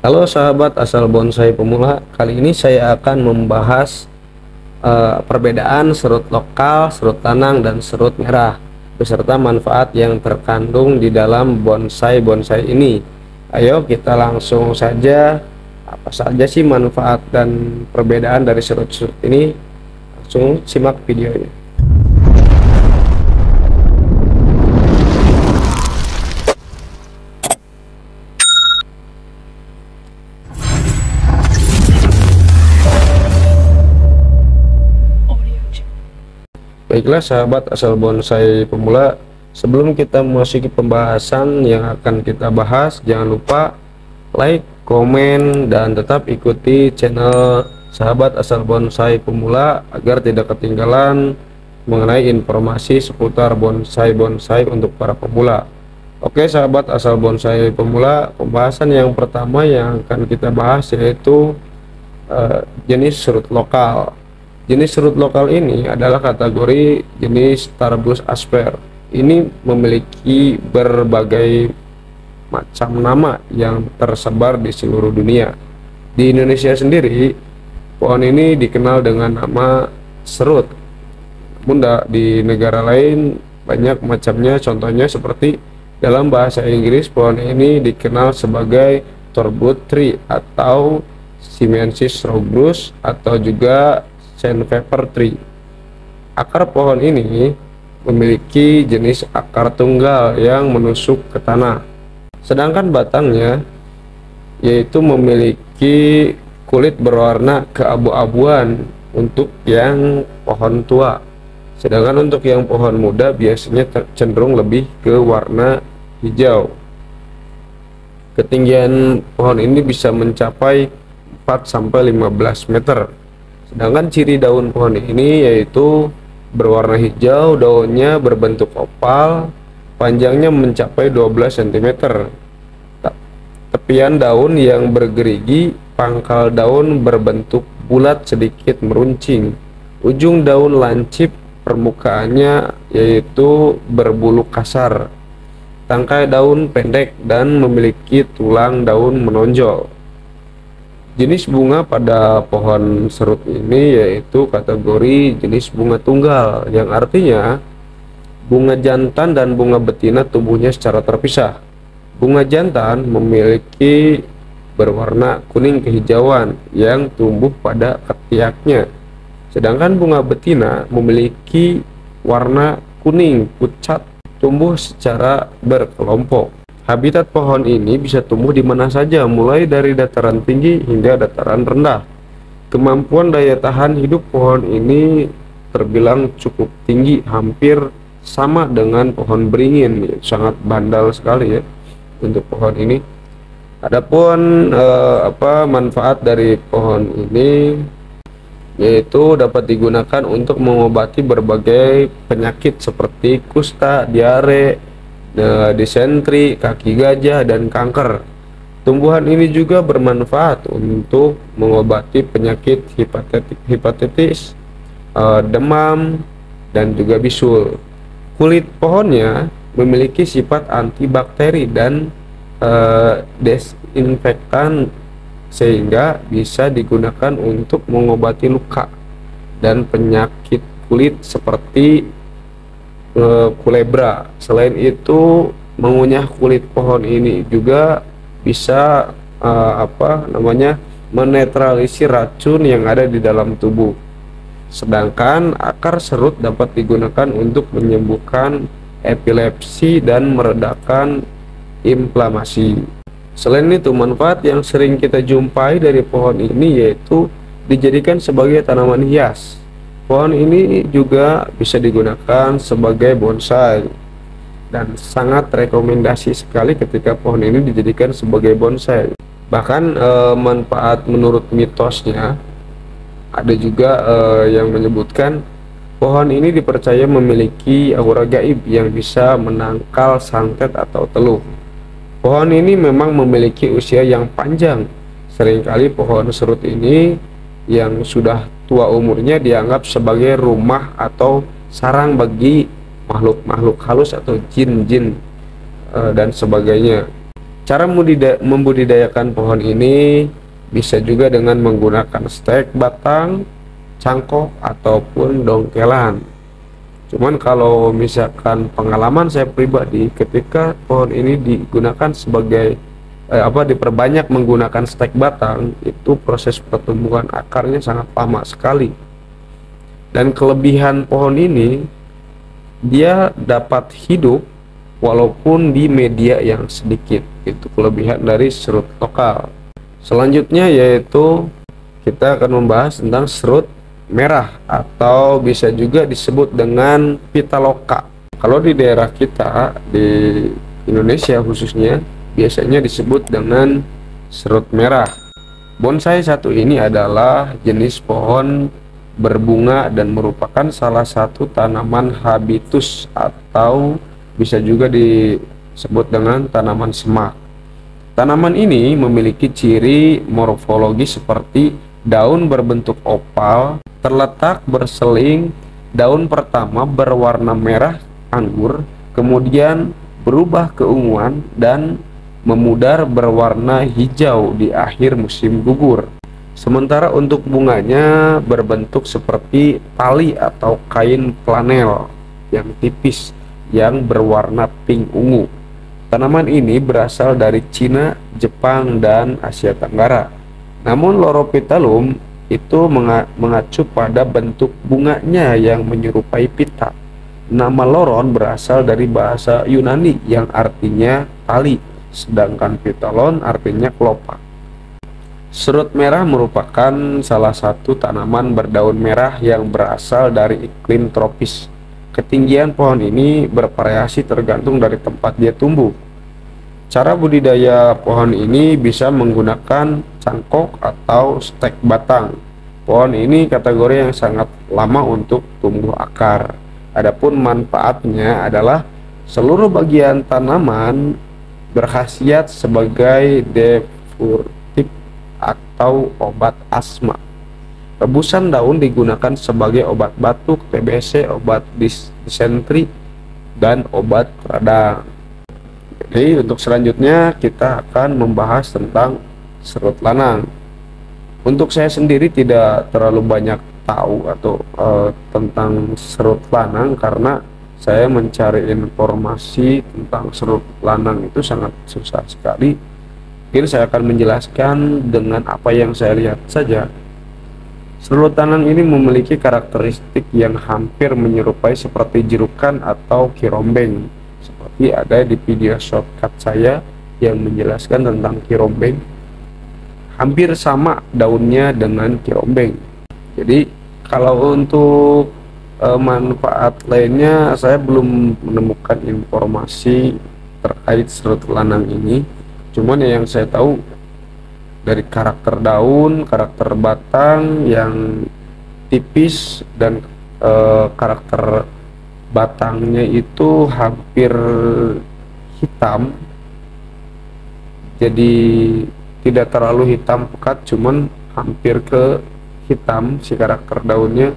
Halo sahabat asal bonsai pemula, kali ini saya akan membahas perbedaan serut lokal, serut lanang, dan serut merah beserta manfaat yang terkandung di dalam bonsai-bonsai ini. Ayo kita langsung saja, apa saja sih manfaat dan perbedaan dari serut-serut ini? Langsung simak videonya. Baiklah sahabat asal bonsai pemula, sebelum kita memasuki pembahasan yang akan kita bahas, jangan lupa like, komen, dan tetap ikuti channel sahabat asal bonsai pemula agar tidak ketinggalan mengenai informasi seputar bonsai-bonsai untuk para pemula. Oke sahabat asal bonsai pemula, pembahasan yang pertama yang akan kita bahas yaitu jenis serut lokal. Jenis serut lokal ini adalah kategori jenis Tarbus asper. Ini memiliki berbagai macam nama yang tersebar di seluruh dunia. Di Indonesia sendiri, pohon ini dikenal dengan nama serut. Namun di negara lain banyak macamnya, contohnya seperti dalam bahasa Inggris pohon ini dikenal sebagai Torwood tree atau Simensis robust atau juga Sandpaper tree. Akar pohon ini memiliki jenis akar tunggal yang menusuk ke tanah, sedangkan batangnya yaitu memiliki kulit berwarna keabu-abuan untuk yang pohon tua, sedangkan untuk yang pohon muda biasanya cenderung lebih ke warna hijau. Ketinggian pohon ini bisa mencapai 4-15 meter. Sedangkan ciri daun pohon ini yaitu berwarna hijau, daunnya berbentuk opal, panjangnya mencapai 12 cm. Tepian daun yang bergerigi, pangkal daun berbentuk bulat sedikit meruncing. Ujung daun lancip, permukaannya yaitu berbulu kasar. Tangkai daun pendek dan memiliki tulang daun menonjol. Jenis bunga pada pohon serut ini yaitu kategori jenis bunga tunggal, yang artinya bunga jantan dan bunga betina tumbuhnya secara terpisah. Bunga jantan memiliki berwarna kuning kehijauan yang tumbuh pada ketiaknya, sedangkan bunga betina memiliki warna kuning pucat, tumbuh secara berkelompok. Habitat pohon ini bisa tumbuh di mana saja, mulai dari dataran tinggi hingga dataran rendah. Kemampuan daya tahan hidup pohon ini terbilang cukup tinggi, hampir sama dengan pohon beringin. Sangat bandal sekali ya untuk pohon ini. Adapun manfaat dari pohon ini yaitu dapat digunakan untuk mengobati berbagai penyakit seperti kusta, diare, disentri, kaki gajah, dan kanker. Tumbuhan ini juga bermanfaat untuk mengobati penyakit hepatitis, demam, dan juga bisul. Kulit pohonnya memiliki sifat antibakteri dan desinfektan sehingga bisa digunakan untuk mengobati luka dan penyakit kulit seperti kulebra. Selain itu, mengunyah kulit pohon ini juga bisa menetralisir racun yang ada di dalam tubuh. Sedangkan akar serut dapat digunakan untuk menyembuhkan epilepsi dan meredakan inflamasi. Selain itu, manfaat yang sering kita jumpai dari pohon ini yaitu dijadikan sebagai tanaman hias. Pohon ini juga bisa digunakan sebagai bonsai dan sangat rekomendasi sekali ketika pohon ini dijadikan sebagai bonsai. Bahkan manfaat menurut mitosnya ada juga yang menyebutkan pohon ini dipercaya memiliki aura gaib yang bisa menangkal santet atau teluh. Pohon ini memang memiliki usia yang panjang. Seringkali pohon serut ini yang sudah tua umurnya dianggap sebagai rumah atau sarang bagi makhluk-makhluk halus atau jin-jin dan sebagainya. Cara membudidayakan pohon ini bisa juga dengan menggunakan stek batang, cangkok, ataupun dongkelan. Cuman kalau misalkan pengalaman saya pribadi, ketika pohon ini digunakan sebagai diperbanyak menggunakan stek batang, itu proses pertumbuhan akarnya sangat lama sekali. Dan kelebihan pohon ini, dia dapat hidup walaupun di media yang sedikit. Itu kelebihan dari serut lokal. Selanjutnya yaitu kita akan membahas tentang serut merah atau bisa juga disebut dengan pitaloka. Kalau di daerah kita di Indonesia khususnya biasanya disebut dengan serut merah. Bonsai satu ini adalah jenis pohon berbunga dan merupakan salah satu tanaman habitus atau bisa juga disebut dengan tanaman semak. Tanaman ini memiliki ciri morfologi seperti daun berbentuk opal, terletak berseling, daun pertama berwarna merah anggur, kemudian berubah keunguan dan memudar berwarna hijau di akhir musim gugur. Sementara untuk bunganya berbentuk seperti tali atau kain flanel yang tipis yang berwarna pink ungu. Tanaman ini berasal dari Cina, Jepang, dan Asia Tenggara. Namun Loropetalum itu mengacu pada bentuk bunganya yang menyerupai pita. Nama loron berasal dari bahasa Yunani yang artinya tali, sedangkan pitalon artinya kelopak. Serut merah merupakan salah satu tanaman berdaun merah yang berasal dari iklim tropis. Ketinggian pohon ini bervariasi tergantung dari tempat dia tumbuh. Cara budidaya pohon ini bisa menggunakan cangkok atau stek batang. Pohon ini kategori yang sangat lama untuk tumbuh akar. Adapun manfaatnya adalah seluruh bagian tanaman berkhasiat sebagai diuretik atau obat asma. Rebusan daun digunakan sebagai obat batuk, TBC, obat disentri, dan obat radang. Jadi untuk selanjutnya kita akan membahas tentang serut lanang. Untuk saya sendiri tidak terlalu banyak tahu atau tentang serut lanang karena saya mencari informasi tentang serut lanang itu sangat susah sekali. Mungkin saya akan menjelaskan dengan apa yang saya lihat saja. Serut lanang ini memiliki karakteristik yang hampir menyerupai seperti jerukan atau kirombeng. Seperti ada di video shortcut saya yang menjelaskan tentang kirombeng. Hampir sama daunnya dengan kirombeng. Jadi kalau untuk manfaat lainnya saya belum menemukan informasi terkait serut lanang ini. Cuman yang saya tahu dari karakter daun, karakter batang yang tipis, dan karakter batangnya itu hampir hitam, jadi tidak terlalu hitam pekat, cuman hampir ke hitam si karakter daunnya,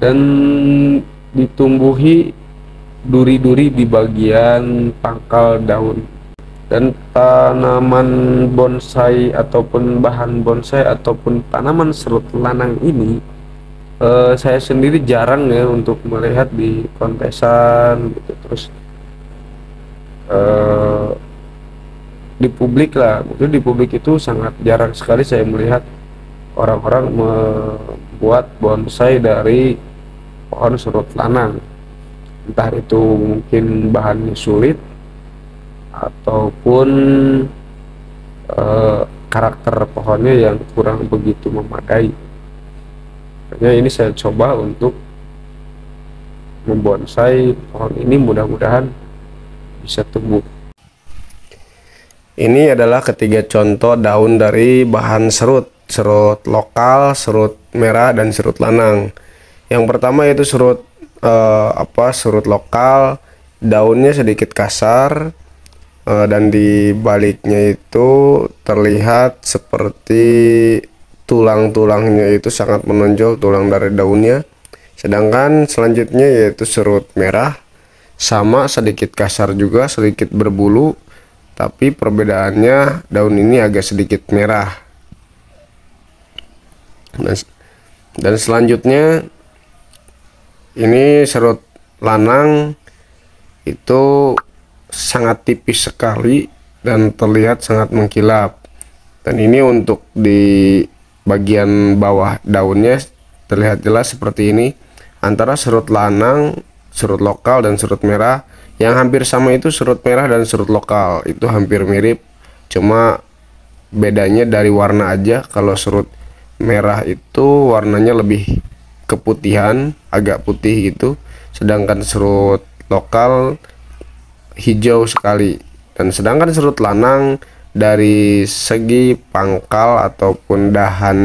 dan ditumbuhi duri-duri di bagian pangkal daun. Dan tanaman bonsai ataupun bahan bonsai ataupun tanaman serut lanang ini saya sendiri jarang ya untuk melihat di kontesan gitu. Terus di publik lah, mungkin di publik itu sangat jarang sekali saya melihat orang-orang membuat bonsai dari pohon serut lanang. Entah itu mungkin bahannya sulit ataupun karakter pohonnya yang kurang begitu memadai. Makanya ini saya coba untuk membonsai pohon ini, mudah-mudahan bisa tumbuh. Ini adalah ketiga contoh daun dari bahan serut lokal, serut merah, dan serut lanang. Yang pertama yaitu serut serut lokal, daunnya sedikit kasar, dan di baliknya itu terlihat seperti tulang-tulangnya itu sangat menonjol, tulang dari daunnya. Sedangkan selanjutnya yaitu serut merah, sama sedikit kasar juga, sedikit berbulu, tapi perbedaannya daun ini agak sedikit merah. Dan selanjutnya ini serut lanang itu sangat tipis sekali dan terlihat sangat mengkilap. Dan ini untuk di bagian bawah daunnya terlihat jelas seperti ini. Antara serut lanang, serut lokal, dan serut merah, yang hampir sama itu serut merah dan serut lokal itu hampir mirip, cuma bedanya dari warna aja. Kalau serut merah itu warnanya lebih keputihan, agak putih gitu, sedangkan serut lokal hijau sekali. Dan sedangkan serut lanang dari segi pangkal ataupun dahan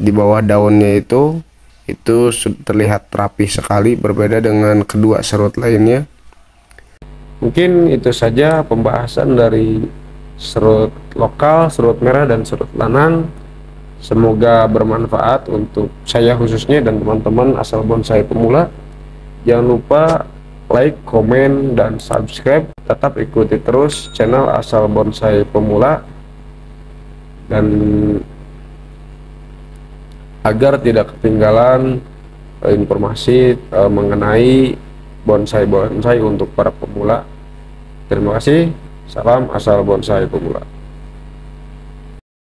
di bawah daunnya itu terlihat rapi sekali, berbeda dengan kedua serut lainnya. Mungkin itu saja pembahasan dari serut lokal, serut merah, dan serut lanang. Semoga bermanfaat untuk saya khususnya dan teman-teman asal bonsai pemula. Jangan lupa like, komen, dan subscribe. Tetap ikuti terus channel asal bonsai pemula, dan agar tidak ketinggalan informasi mengenai bonsai-bonsai untuk para pemula. Terima kasih. Salam asal bonsai pemula.